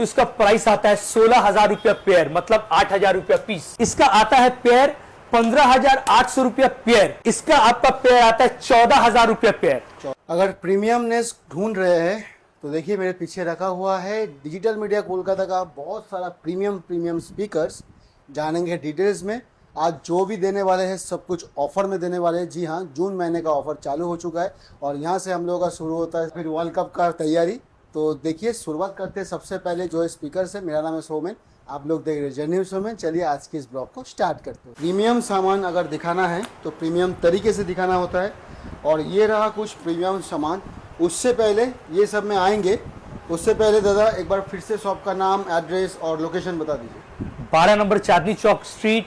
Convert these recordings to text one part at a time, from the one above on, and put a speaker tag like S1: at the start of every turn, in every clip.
S1: तो इसका प्राइस आता है 16,000 रुपया पेयर, मतलब 8,000 रुपया पीस। इसका आता है पेयर 15,800 रुपया पेयर। इसका आपका पेयर आता है 14,000 रुपया पेयर।
S2: अगर प्रीमियमनेस ढूंढ रहे हैं तो देखिए मेरे पीछे रखा हुआ है डिजिटल मीडिया कोलकाता का बहुत सारा प्रीमियम स्पीकर्स। जानेंगे डिटेल्स में। आज जो भी देने वाले हैं सब कुछ ऑफर में देने वाले हैं। जी हाँ, जून महीने का ऑफर चालू हो चुका है और यहाँ से हम लोगों का शुरू होता है फिर वर्ल्ड कप का तैयारी। तो देखिए शुरुआत करते हैं सबसे पहले जो स्पीकर है। मेरा नाम है सोमेन, आप लोग देख रहे हैं जर्नी सोमेन। चलिए आज के इस ब्लॉग को स्टार्ट करते हैं। प्रीमियम सामान अगर दिखाना है तो प्रीमियम तरीके से दिखाना होता है और ये रहा कुछ प्रीमियम सामान। उससे पहले ये सब में आएंगे, उससे पहले दादा एक बार फिर से शॉप का नाम, एड्रेस और लोकेशन बता दीजिए।
S1: 12 number Chandni Chowk street,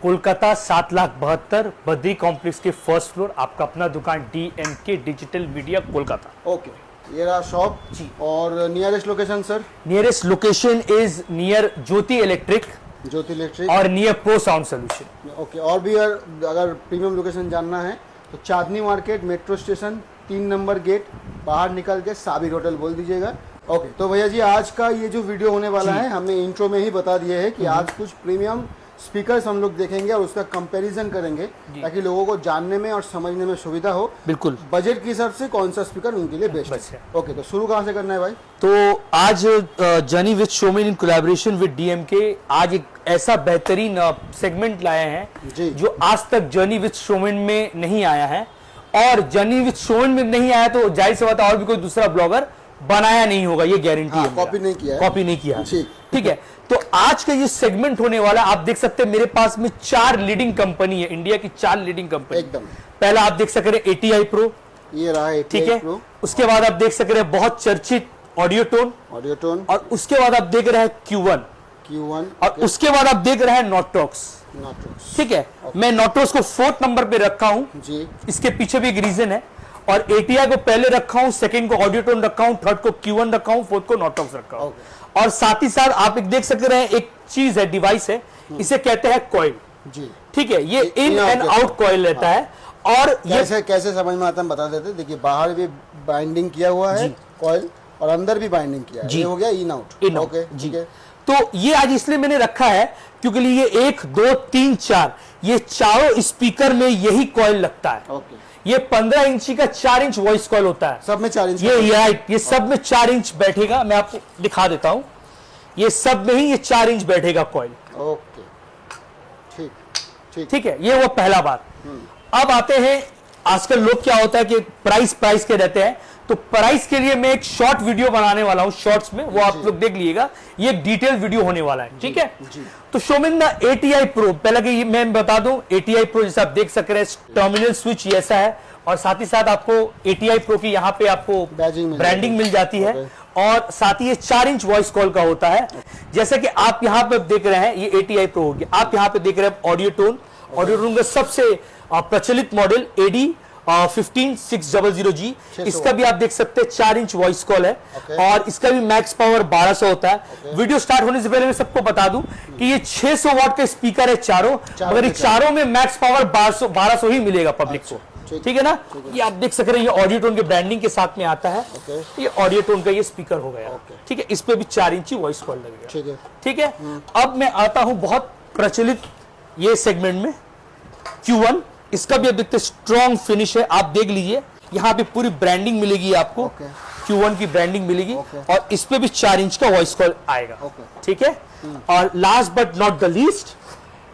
S1: Kolkata 7,72,000, Badri complex के फर्स्ट फ्लोर। आपका अपना दुकान DMK digital media Kolkata.
S2: Okay, ये रहा शॉप जी। और nearest location sir?
S1: Nearest location is near Jyoti electric और near pro sound solution.
S2: Okay, और भी अगर प्रीमियम लोकेशन जानना है तो Chandni market metro station 3 number gate, बाहर निकल के साबिर होटल बोल दीजिएगा। ओके, तो भैया जी आज का ये जो वीडियो होने वाला है हमने इंट्रो में ही बता दिए है कि आज कुछ प्रीमियम स्पीकर्स हम लोग देखेंगे और उसका कंपैरिजन करेंगे ताकि लोगों को जानने में और समझने में सुविधा हो।
S1: बिल्कुल,
S2: बजट के हिसाब से कौन सा स्पीकर उनके लिए बेस्ट है। ओके, तो शुरू कहाँ से करना है भाई?
S1: तो आज journey with Somen in collaboration with DMK आज एक ऐसा बेहतरीन सेगमेंट लाए हैं जो आज तक जर्नी विद सोमेन में नहीं आया है। और जर्नी विद सोमेन में नहीं आया तो जाहिर सी बात है और भी कोई दूसरा ब्लॉगर बनाया नहीं होगा, ये गारंटी है।
S2: कॉपी नहीं किया है।
S1: कॉपी नहीं किया। ठीक है, तो आज का ये सेगमेंट होने वाला, आप देख सकते हैं मेरे पास में 4 लीडिंग कंपनी है, इंडिया की 4 लीडिंग कंपनी।
S2: एकदम
S1: पहला आप देख सक रहे हैं ATI Pro,
S2: ये रहा ATI
S1: ठीक है।
S2: Pro।
S1: उसके बाद आप देख सक रहे हैं बहुत चर्चित ऑडियोटोन, और उसके बाद आप देख रहे हैं Q1, और उसके बाद आप देख रहे हैं नॉटॉक्स। ठीक है, मैं नॉटॉक्स को 4th नंबर पे रखा हूं जी। इसके पीछे भी एक रीजन है। और ATI को पहले रखा हूं, सेकंड को ऑडियोटोन रखा हूं, थर्ड को Q1 रखा हूं, फोर्थ को नॉटॉक्स रखा हूं। और साथ ही साथ आप एक देख सक रहे हैं एक चीज है, डिवाइस है, इसे कहते हैं कॉइल जी। ठीक है, ये इन एंड आउट कॉइल रहता है। और
S2: कैसे समझ में आता है बता देते। देखिए बाहर भी बाइंडिंग किया हुआ है कॉइल और अंदर भी बाइंडिंग किया है। ये हो गया इन आउट। ओके जी।
S1: तो ये आज इसलिए मैंने रखा है क्योंकि ये 1 2 3 4 ये चारों स्पीकर में यही कॉइल लगता है।
S2: ओके,
S1: ये 15 इंची का 4 इंच वॉइस कॉइल होता है।
S2: सब में 4 इंच।
S1: ये राइट, ये सब में 4 इंच बैठेगा। मैं आपको दिखा देता हूं, ये सब में ही ये 4 इंच बैठेगा कॉइल।
S2: ओके,
S1: ठीक है, ये वो पहला बात। अब आते हैं, आजकल लोग क्या होता है कि प्राइस के रहते हैं, तो प्राइस के लिए मैं एक शॉर्ट वीडियो बनाने वाला हूं शॉर्ट्स में, वो आप लोग देख लीजिएगा। ये एक डिटेल वीडियो होने वाला है। ठीक है, तो सोमेन दा ATI Pro, पहले कि मैं बता दूं ATI Pro जैसे आप देख सक रहे हैं टर्मिनल स्विच ऐसा है और साथ ही साथ आपको ATI Pro की यहाँ पे आपको ब्रांडिंग मिल जाती है। और साथ ही ये 4 इंच वॉइस कॉल का होता है। जैसे कि आप यहाँ पे देख रहे हैं, ये ATI Pro हो गया। आप यहाँ पे देख रहे हैं ऑडियोटोन का सबसे प्रचलित मॉडल AD 15600G। इसका भी आप देख सकते हैं 4 इंच वॉइस कॉल है। और इसका भी मैक्स पावर 1200 होता है। वीडियो स्टार्ट होने से पहले मैं सबको बता दूं कि ये 600 वाट का स्पीकर है चारों, मगर ये चारों में मैक्स पावर 1200 ही मिलेगा पब्लिक को। ठीक है ना, ये आप देख सक रहे हैं, ये ऑडियोटोन के ब्रांडिंग के साथ में आता है। ये ऑडियोटोन का ये स्पीकर हो गया। ठीक है, इस पे भी 4 इंची वॉइस कॉल लगेगा। ठीक है, अब मैं आता हूं बहुत प्रचलित ये सेगमेंट में Q1। इसका भी अब देखते स्ट्रॉन्ग फिनिश है, आप देख लीजिए, यहाँ पे पूरी ब्रांडिंग मिलेगी आपको। Q1 की ब्रांडिंग मिलेगी और इस पे भी 4 इंच का वॉइस कॉल आएगा। ठीक है, और last but not the least,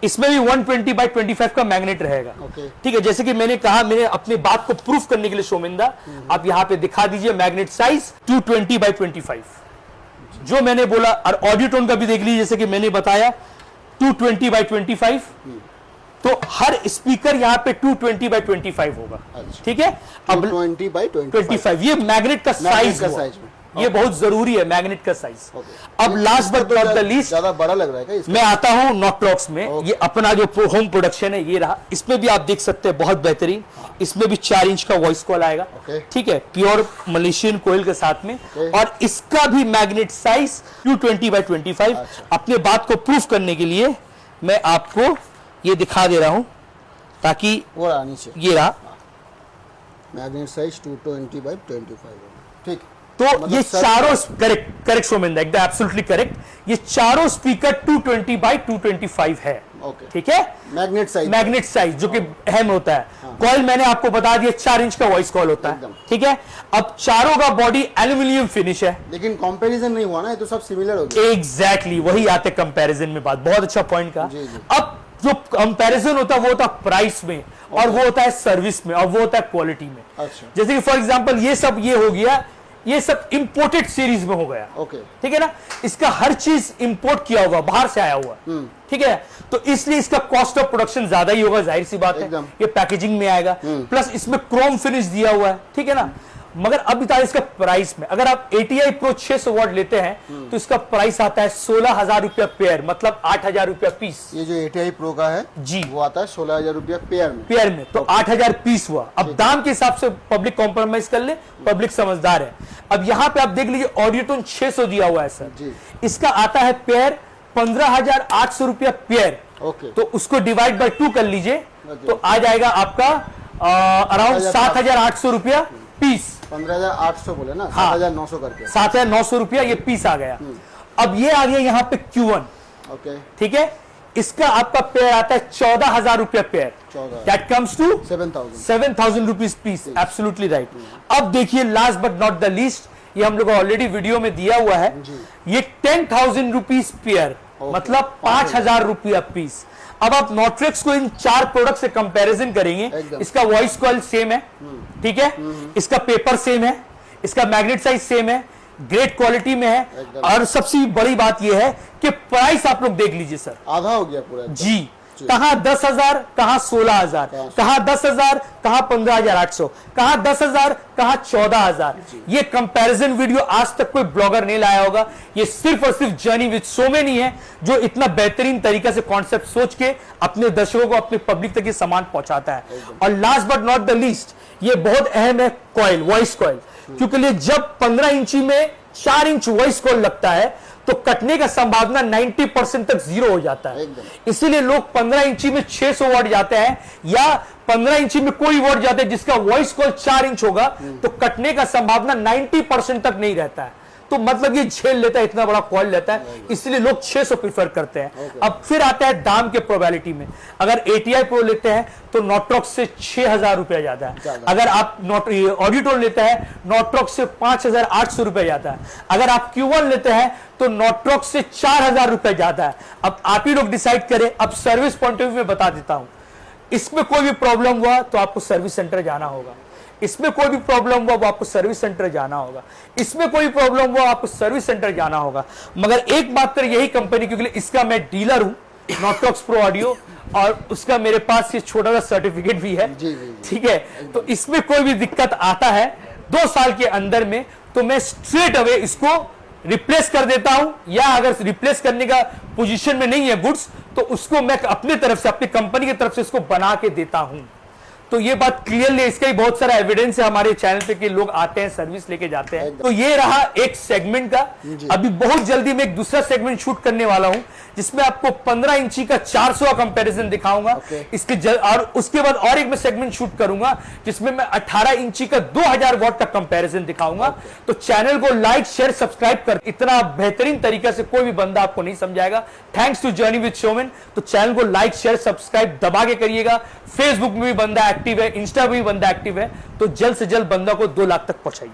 S1: इसमें भी 120x25 का मैग्नेट रहेगा। ठीक है, जैसे कि मैंने कहा, मैंने अपनी बात को प्रूफ करने के लिए सोमेंदा आप यहाँ पे दिखा दीजिए मैग्नेट साइज 220x25 जो मैंने बोला। और ऑडियोटोन का भी देख लीजिए, जैसे कि मैंने बताया 220x25, तो हर स्पीकर यहाँ पे 220x25 होगा। ठीक है, अब 220x25 ये मैग्नेट का साइज ये बहुत जरूरी है, मैग्नेट का साइज। अब last but not the least,
S2: ज्यादा बड़ा लग रहा है क्या?
S1: मैं आता हूं नॉटॉक्स में। ये अपना जो होम प्रोडक्शन है ये रहा। इसमें भी आप देख सकते हैं बहुत बेहतरीन, इसमें भी 4 इंच का वॉइस कॉल आएगा। ठीक है, प्योर मलेशियन कोयल के साथ में। और इसका भी मैग्नेट साइज 220x25। अपने बात को प्रूफ करने के लिए मैं आपको ये दिखा दे रहा हूं ताकि
S2: वो नीचे
S1: ये रहा
S2: मैग्नेट साइज 220x25। ठीक,
S1: तो
S2: मतलब
S1: ये
S2: सर-
S1: चारों करेक्ट सोमेंद्र, एकदम एब्सोल्युटली करेक्ट। ये चारों स्पीकर 220 बाई 225 है।
S2: ओके।
S1: ठीक है,
S2: मैग्नेट साइज
S1: जो कि अहम होता है। कॉइल मैंने आपको बता दिया 4 इंच का वॉइस कॉल होता है।
S2: एकदम।
S1: ठीक है, अब चारों का बॉडी एल्यूमिनियम फिनिश है।
S2: लेकिन कंपैरिजन नहीं हुआ ना, ये तो सब सिमिलर हो गया।
S1: एग्जैक्टली वही आते कंपैरिजन में बात, बहुत अच्छा पॉइंट कहा।
S2: जी, जी।
S1: अब जो कंपैरिजन होता है वो होता है प्राइस में, और वो होता है सर्विस में, और वो होता है क्वालिटी में।
S2: अच्छा।
S1: जैसे कि फॉर एग्जांपल ये हो गया, ये सब इंपोर्टेड सीरीज में हो गया।
S2: ओके।
S1: ठीक है ना, इसका हर चीज इंपोर्ट किया होगा, बाहर से आया हुआ। ठीक है, तो इसलिए इसका कॉस्ट ऑफ प्रोडक्शन ज्यादा ही होगा, जाहिर सी बात है।
S2: एकदम।
S1: ये पैकेजिंग में आएगा, प्लस इसमें क्रोम फिनिश दिया हुआ है। ठीक है ना, मगर अब बता इसका प्राइस में, अगर आप ATI Pro 600 वॉट लेते हैं तो इसका प्राइस आता है 16,000 रुपया पेयर, मतलब 8,000 रुपया पीस।
S2: ये जो ATI Pro का है
S1: जी,
S2: वो आता है 16,000 रुपया पेयर में।
S1: तो 8,000 पीस हुआ। अब दाम के हिसाब से पब्लिक कॉम्प्रोमाइज कर ले, पब्लिक समझदार है। अब यहां पे आप देख लीजिए ऑडियोटोन 600 दिया हुआ है सर
S2: जी।
S1: इसका आता है पेयर 15,800 रुपया पेयर।
S2: ओके।
S1: तो उसको डिवाइड बाय 2 कर लीजिए,
S2: ओके।
S1: तो आ जाएगा आपका अराउंड 7,800 रुपया पीस।
S2: 15,800 बोले ना,
S1: हाँ।
S2: 7,900 करके।
S1: 7,900 रुपया ये पीस आ गया। अब ये आ गया यहाँ पे Q1।
S2: ओके।
S1: ठीक है, इसका आपका पेयर आता है 14,000 रुपया pair.
S2: 14,000।
S1: That comes to
S2: 7,000।
S1: 7,000 rupees piece. Absolutely right. अब देखिए last but not the least, ये हम लोग ऑलरेडी वीडियो में दिया हुआ है, ये 10,000 रुपीज पेयर, मतलब 5,000 रुपया पीस। अब आप नॉट्रेक्स को इन 4 प्रोडक्ट से कंपैरिजन करेंगे,
S2: एकदम।
S1: इसका वॉइस कॉइल सेम है। ठीक है, इसका पेपर सेम है, इसका मैग्नेट साइज सेम है, ग्रेट क्वालिटी में है,
S2: एकदम।
S1: और सबसे बड़ी बात यह है कि प्राइस आप लोग देख लीजिए सर।
S2: आधा हो गया पूरा।
S1: जी, कहां 10,000, कहां 16,000, कहां 10,000, कहां 15,800, कहां 10,000, कहां 14,000। ये कंपैरिजन वीडियो आज तक कोई ब्लॉगर नहीं लाया होगा। ये सिर्फ और सिर्फ जर्नी विद सोमेन ही है जो इतना बेहतरीन तरीका से कॉन्सेप्ट सोच के अपने दर्शकों को, अपने पब्लिक तक ये सामान पहुंचाता है। और last but not the least, ये बहुत अहम है कॉइल, वॉइस कॉइल, क्योंकि जब 15 इंची में 4 इंच वॉइस कॉइल लगता है तो कटने का संभावना 90% तक जीरो हो जाता है। इसीलिए लोग 15 इंची में 600 वॉट जाते हैं, या 15 इंची में कोई वॉट जाते हैं जिसका वॉइस कॉल 4 इंच होगा, तो कटने का संभावना 90% तक नहीं रहता है। तो मतलब ये झेल लेता है, इतना बड़ा कॉल लेता है, इसलिए लोग 600 प्रीफर करते हैं। अब फिर आता है दाम के प्रोबेबिलिटी में। अगर ATI Pro लेते हैं तो नॉट्रॉक्स से 6,000 रुपया ज्यादा है। अगर आप ऑडियोटोन लेते हैं, नॉट्रॉक्स से 5,800 रुपया ज्यादा है। अगर आप Q1 लेते हैं तो नॉट्रॉक्स से 4,000 रुपया ज्यादा है। अब आप ही लोग डिसाइड करें। अब सर्विस पॉइंट ऑफ व्यू में बता देता हूं, इसमें कोई भी प्रॉब्लम हुआ तो आपको सर्विस सेंटर जाना होगा। इसमें कोई भी प्रॉब्लम हुआ वो आपको सर्विस सेंटर जाना होगा। इसमें कोई प्रॉब्लम हुआ आपको सर्विस सेंटर जाना होगा। मगर एक बात तो यही कंपनी, क्योंकि इसका मैं डीलर हूं, नॉट्रॉक्स प्रो ऑडियो, और उसका मेरे पास ये छोटा सा सर्टिफिकेट भी है। ठीक है, तो इसमें कोई भी दिक्कत आता है 2 साल के अंदर में, तो मैं स्ट्रेट अवे इसको रिप्लेस कर देता हूं, या अगर रिप्लेस करने का पोजीशन में नहीं है गुड्स, तो उसको मैं अपने तरफ से, अपनी कंपनी की तरफ से इसको बना के देता हूं। तो ये बात क्लियरली, इसका ही बहुत सारा एविडेंस है हमारे चैनल पे कि लोग आते हैं, सर्विस लेके जाते हैं। तो ये रहा एक सेगमेंट का। अभी बहुत जल्दी मैं एक दूसरा सेगमेंट शूट करने वाला हूं, जिसमें आपको 15 इंची का 400 का कंपैरिजन दिखाऊंगा। इसके और उसके बाद और एक मैं सेगमेंट शूट करूंगा जिसमें मैं 18 इंची का 2000 वॉट का कंपैरिजन दिखाऊंगा। तो चैनल को लाइक, शेयर, सब्सक्राइब कर, इतना बेहतरीन तरीका से कोई भी बंदा आपको नहीं समझाएगा। Thanks to journey with Somen. तो चैनल को लाइक, शेयर, सब्सक्राइब दबा के करिएगा। फेसबुक में भी बंदा एक्टिव है, इंस्टा में भी बंदा एक्टिव है, तो जल्द से जल्द बंदा को 2 लाख तक पहुंचाइए।